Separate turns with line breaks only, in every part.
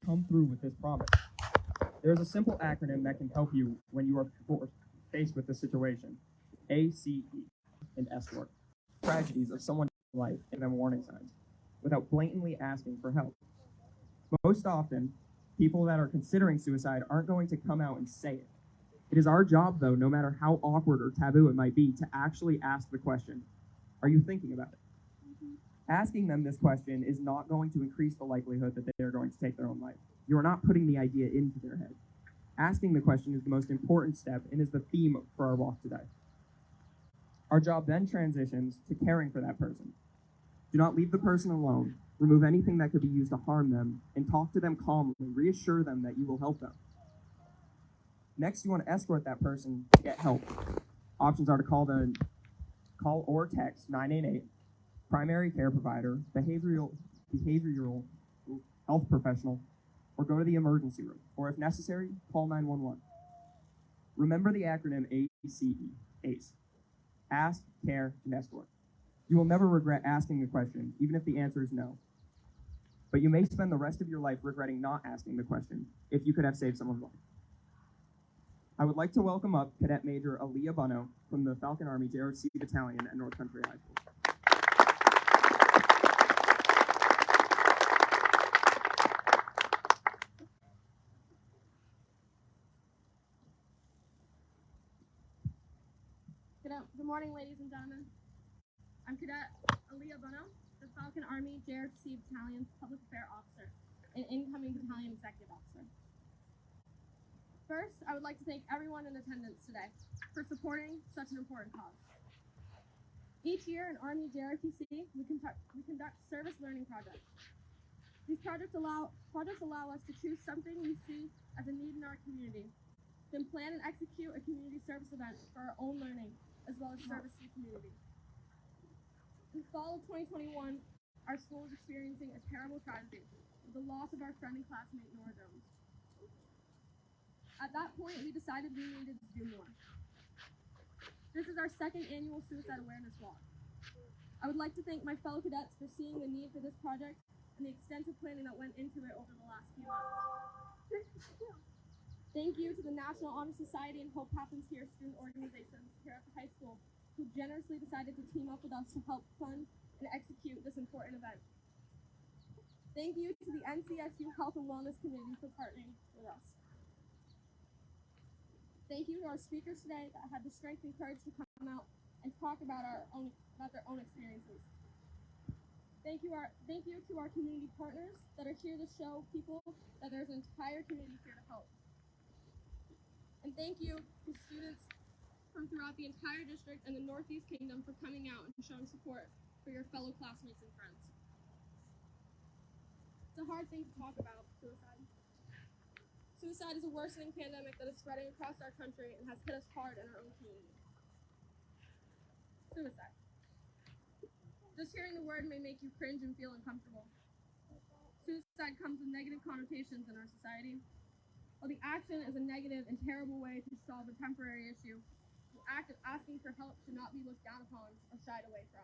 come through with this promise. There's a simple acronym that can help you when you are faced with this situation. ACE, an escort. Tragedies of someone's life and them warning signs, without blatantly asking for help. Most often, people that are considering suicide aren't going to come out and say it. It is our job, though, no matter how awkward or taboo it might be, to actually ask the question, are you thinking about it? Asking them this question is not going to increase the likelihood that they are going to take their own life. You are not putting the idea into their head. Asking the question is the most important step and is the theme for our walk today. Our job then transitions to caring for that person. Do not leave the person alone. Remove anything that could be used to harm them and talk to them calmly. Reassure them that you will help them. Next, you want to escort that person to get help. Options are to call or text 988, primary care provider, behavioral health professional, or go to the emergency room, or if necessary, call 911. Remember the acronym ACE. Ask, care, and escort. You will never regret asking the question, even if the answer is no. But you may spend the rest of your life regretting not asking the question, if you could have saved someone's life. I would like to welcome up Cadet Major Aaliyah Bunno from the Falcon Army JRC Battalion at North Country High School.
Good morning, ladies and gentlemen. I'm Cadet Aaliyah Bunno, the Falcon Army JRC Battalion's Public Affairs Officer and incoming Battalion Executive Officer. First, I would like to thank everyone in attendance today for supporting such an important cause. Each year in Army JRTC, we conduct service learning projects. These projects allow us to choose something we see as a need in our community, then plan and execute a community service event for our own learning, as well as service to the community. In the fall of 2021, our school is experiencing a terrible tragedy with the loss of our friend and classmate, Nora Jones. At that point, we decided we needed to do more. This is our second annual suicide awareness walk. I would like to thank my fellow cadets for seeing the need for this project and the extensive planning that went into it over the last few months. Thank you to the National Honor Society and Hope Happens Here student organizations here at the high school who generously decided to team up with us to help fund and execute this important event. Thank you to the NCSU Health and Wellness Committee for partnering with us. Thank you to our speakers today that had the strength and courage to come out and talk about their own experiences. Thank you to our community partners that are here to show people that there's an entire community here to help. And thank you to students from throughout the entire district and the Northeast Kingdom for coming out and showing support for your fellow classmates and friends. It's a hard thing to talk about, suicide. Suicide is a worsening pandemic that is spreading across our country and has hit us hard in our own community. Suicide. Just hearing the word may make you cringe and feel uncomfortable. Suicide comes with negative connotations in our society. While the action is a negative and terrible way to solve a temporary issue, the act of asking for help should not be looked down upon or shied away from.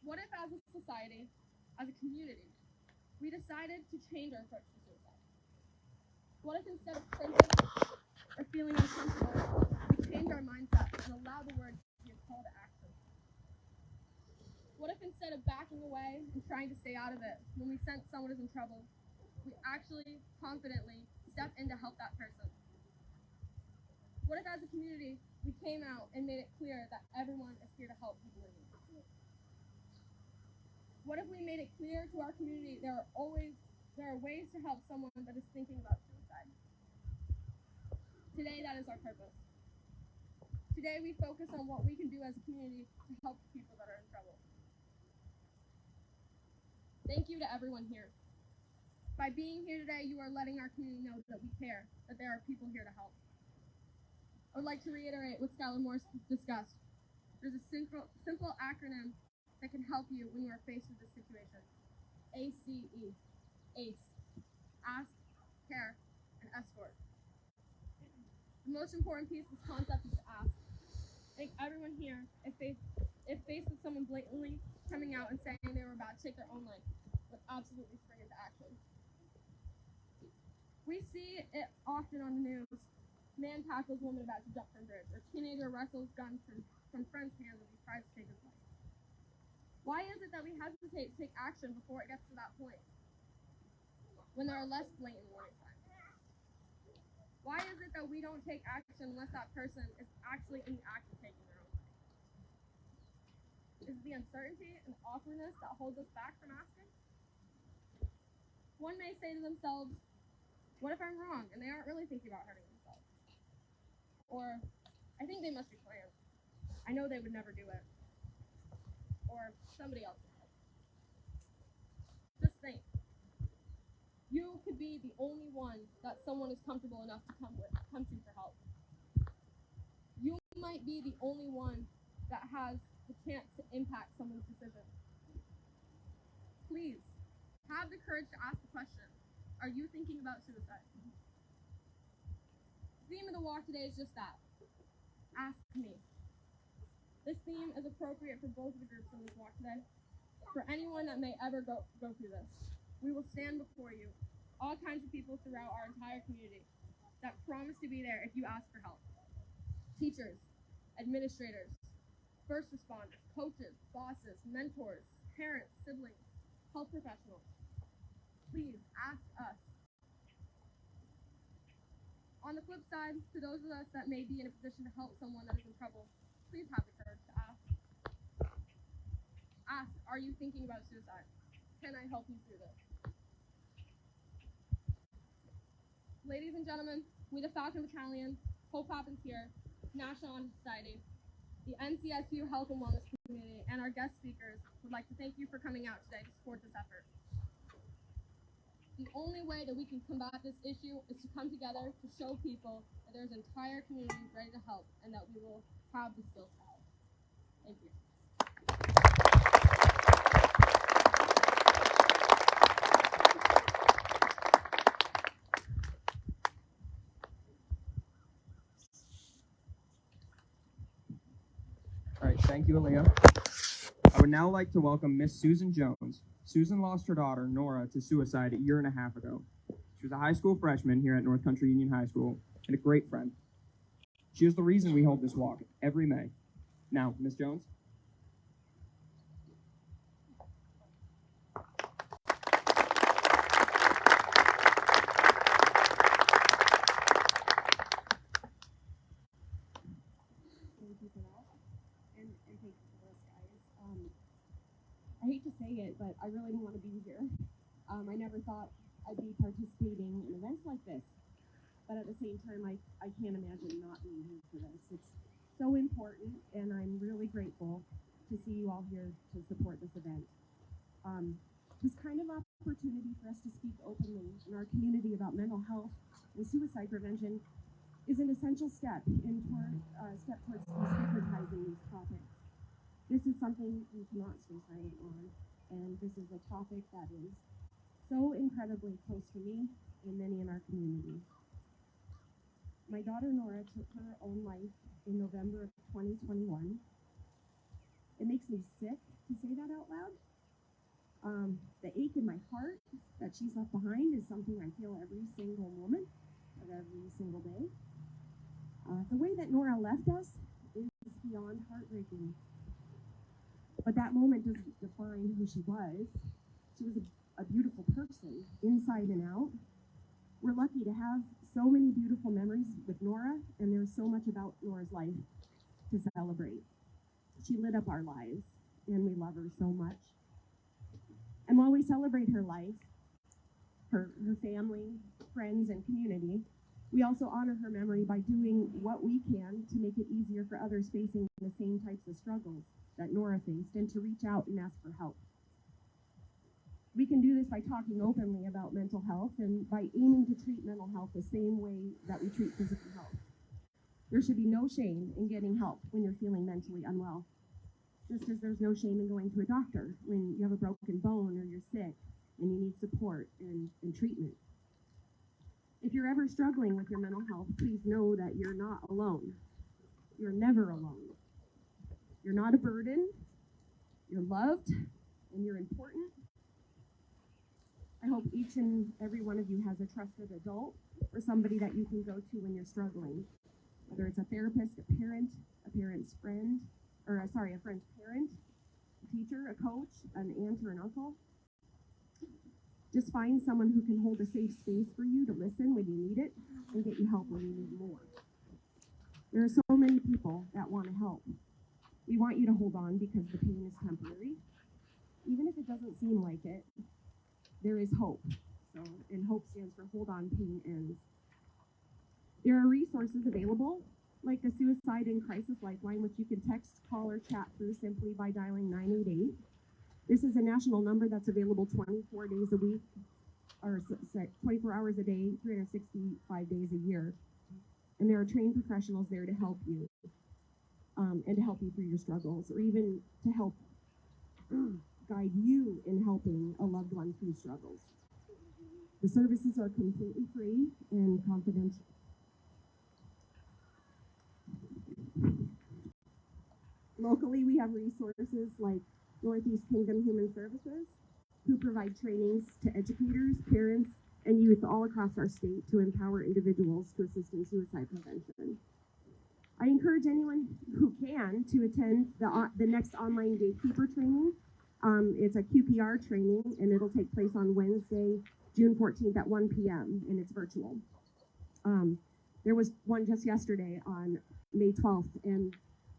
What if, as a society, as a community, we decided to change our approach to suicide? What if instead of cringing or feeling uncomfortable, we change our mindset and allow the word to be a call to action? What if instead of backing away and trying to stay out of it when we sense someone is in trouble, we actually confidently step in to help that person? What if as a community, we came out and made it clear that everyone is here to help people in need? What if we made it clear to our community there are ways to help someone that is thinking about suicide? Today, that is our purpose. Today, we focus on what we can do as a community to help the people that are in trouble. Thank you to everyone here. By being here today, you are letting our community know that we care, that there are people here to help. I would like to reiterate what Skylar Morse discussed. There's a simple acronym that can help you when you are faced with this situation. ACE. ACE. Ask, care, and escort. The most important piece of this concept is to ask. I think everyone here, if faced with someone blatantly coming out and saying they were about to take their own life, would absolutely spring into action. We see it often on the news. Man tackles woman about to jump from bridge, or teenager wrestles guns from friend's hands as he tries to take his life. Why is it that we hesitate to take action before it gets to that point, when there are less blatant warning signs? Why is it that we don't take action unless that person is actually in the act of taking their own life? Is it the uncertainty and awkwardness that holds us back from asking? One may say to themselves, what if I'm wrong and they aren't really thinking about hurting themselves? Or, I think they must be playing. I know they would never do it. Or, somebody else would. Just think. You could be the only one that someone is comfortable enough to come to for help. You might be the only one that has the chance to impact someone's decision. Please, have the courage to ask the question, are you thinking about suicide? The theme of the walk today is just that. Ask me. This theme is appropriate for both of the groups in this walk today. For anyone that may ever go through this, we will stand before you, all kinds of people throughout our entire community that promise to be there if you ask for help. Teachers, administrators, first responders, coaches, bosses, mentors, parents, siblings, health professionals. Please ask us. On the flip side, to those of us that may be in a position to help someone that is in trouble, please have the courage to ask. Ask, are you thinking about suicide? Can I help you through this? Ladies and gentlemen, we the Falcon Battalion, Hope Happens Here, National Honor Society, the NCSU Health and Wellness Community, and our guest speakers would like to thank you for coming out today to support this effort. The only way that we can combat this issue is to come together to show people that there's an entire community ready to help and that we will have the skills to help. Thank you.
All right, thank you, Aaliyah. I would now like to welcome Miss Susan Jones. Susan lost her daughter, Nora, to suicide a year and a half ago. She was a high school freshman here at North Country Union High School and a great friend. She is the reason we hold this walk every May. Now, Miss Jones.
Thank you for that, and thank you for this, guys. I hate to say it, but I really didn't want to be here. I never thought I'd be participating in events like this, but at the same time, I can't imagine not being here for this. It's so important, and I'm really grateful to see you all here to support this event. This kind of opportunity for us to speak openly in our community about mental health and suicide prevention is an essential step towards destigmatizing these topics. This is something we cannot stay silent on, and this is a topic that is so incredibly close to me and many in our community. My daughter Nora took her own life in November of 2021. It makes me sick to say that out loud. The ache in my heart that she's left behind is something I feel every single moment of every single day. The way that Nora left us is beyond heartbreaking. But that moment doesn't define who she was. She was a beautiful person, inside and out. We're lucky to have so many beautiful memories with Nora, and there's so much about Nora's life to celebrate. She lit up our lives, and we love her so much. And while we celebrate her life, her family, friends, and community, we also honor her memory by doing what we can to make it easier for others facing the same types of struggles that Nora faced and to reach out and ask for help. We can do this by talking openly about mental health and by aiming to treat mental health the same way that we treat physical health. There should be no shame in getting help when you're feeling mentally unwell, just as there's no shame in going to a doctor when you have a broken bone or you're sick and you need support and treatment. If you're ever struggling with your mental health, please know that you're not alone. You're never alone. You're not a burden. You're loved and you're important. I hope each and every one of you has a trusted adult or somebody that you can go to when you're struggling, whether it's a therapist, a parent's friend, a friend's parent, a teacher, a coach, an aunt or an uncle. Just find someone who can hold a safe space for you to listen when you need it and get you help when you need more. There are so many people that want to help. We want you to hold on because the pain is temporary. Even if it doesn't seem like it, there is hope. And hope stands for hold on, pain ends. There are resources available, like the Suicide and Crisis Lifeline, which you can text, call, or chat through simply by dialing 988. This is a national number that's available 24 days a week, or 24 hours a day, 365 days a year. And there are trained professionals there to help you, and to help you through your struggles, or even to help guide you in helping a loved one through struggles. The services are completely free and confidential. Locally, we have resources like Northeast Kingdom Human Services, who provide trainings to educators, parents, and youth all across our state to empower individuals to assist in suicide prevention. I encourage anyone who can to attend the next online gatekeeper training. It's a QPR training, and it'll take place on Wednesday, June 14th at 1 p.m., and it's virtual. There was one just yesterday on May 12th, and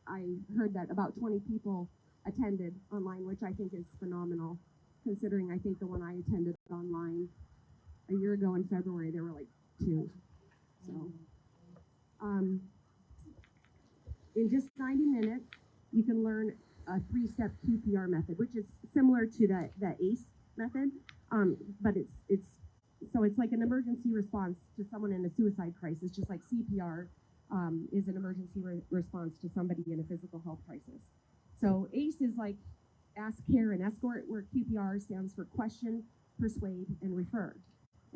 I heard that about 20 people attended online, which I think is phenomenal, considering I think the one I attended online a year ago in February, there were like 2. So, in just 90 minutes, you can learn a 3-step QPR method, which is similar to the ACE method, but it's like an emergency response to someone in a suicide crisis, just like CPR is an emergency response to somebody in a physical health crisis. So ACE is like ask, care, and escort, where QPR stands for question, persuade, and refer.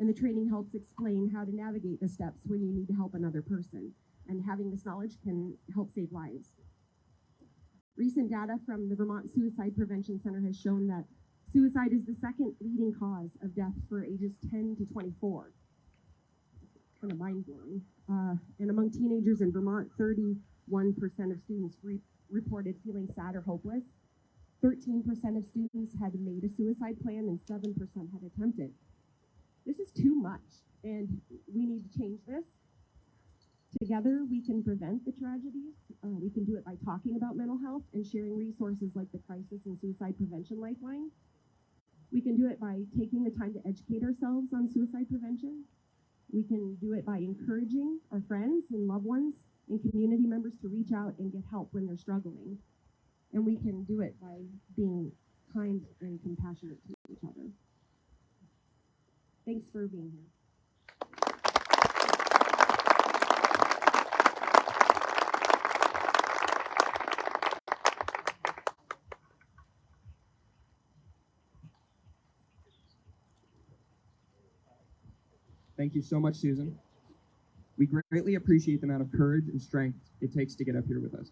And the training helps explain how to navigate the steps when you need to help another person. And having this knowledge can help save lives. Recent data from the Vermont Suicide Prevention Center has shown that suicide is the second leading cause of death for ages 10 to 24. Kind of mind-blowing. And among teenagers in Vermont, 31% of students reported feeling sad or hopeless. 13% of students had made a suicide plan, and 7% had attempted. This is too much, and we need to change this. Together, we can prevent the tragedies. We can do it by talking about mental health and sharing resources like the Crisis and Suicide Prevention Lifeline. We can do it by taking the time to educate ourselves on suicide prevention. We can do it by encouraging our friends and loved ones and community members to reach out and get help when they're struggling. And we can do it by being kind and compassionate to each other. Thanks for being here.
Thank you so much, Susan. We greatly appreciate the amount of courage and strength it takes to get up here with us.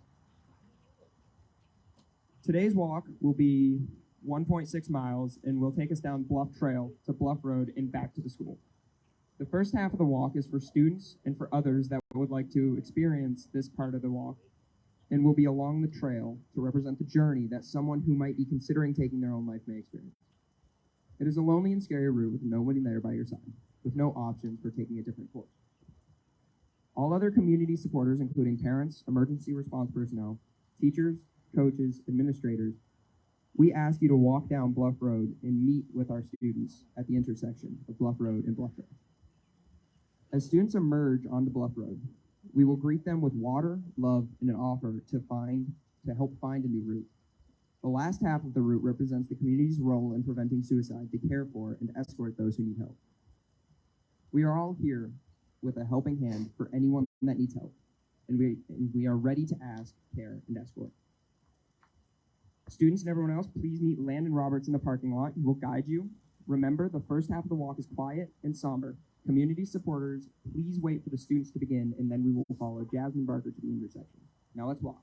Today's walk will be 1.6 miles and will take us down Bluff Trail to Bluff Road and back to the school. The first half of the walk is for students and for others that would like to experience this part of the walk, and will be along the trail to represent the journey that someone who might be considering taking their own life may experience. It is a lonely and scary route with nobody there by your side, with no options for taking a different course. All other community supporters, including parents, emergency response personnel, teachers, coaches, administrators, we ask you to walk down Bluff Road and meet with our students at the intersection of Bluff Road and Bluff Trail. As students emerge onto Bluff Road, we will greet them with water, love, and an offer to help find a new route. The last half of the route represents the community's role in preventing suicide, to care for and escort those who need help. We are all here with a helping hand for anyone that needs help, and we are ready to ask, care, and escort. Students and everyone else, please meet Landon Roberts in the parking lot. He will guide you. Remember, the first half of the walk is quiet and somber. Community supporters, please wait for the students to begin, and then we will follow Jasmine Barker to the intersection. Now let's walk.